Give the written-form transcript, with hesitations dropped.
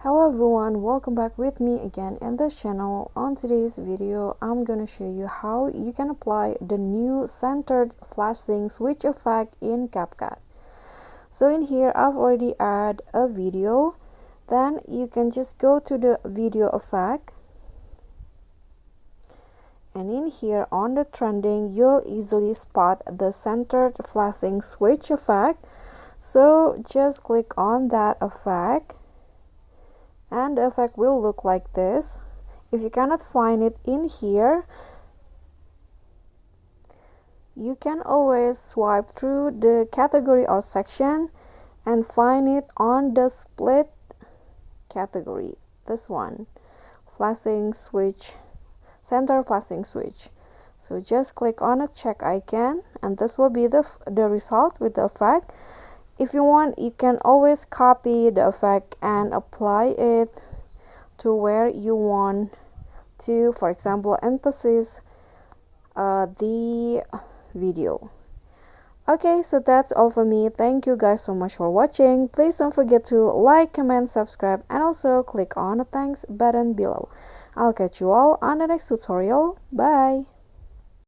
Hello everyone, welcome back with me again in this channel. On today's video, I'm gonna show you how you can apply the new centered flashing switch effect in CapCut. So in here, I've already added a video. Then you can just go to the video effect. And in here on the trending, you'll easily spot the centered flashing switch effect. So just click on that effect. And the effect will look like this. If you cannot find it in here, you can always swipe through the category or section and find it on the split category. This one, flashing switch, center flashing switch. So just click on a check icon and this will be the result with the effect. If you want, you can always copy the effect and apply it to where you want to, for example, emphasize the video. Okay, so that's all for me. Thank you guys so much for watching. Please don't forget to like, comment, subscribe, and also click on the thanks button below. I'll catch you all on the next tutorial. Bye!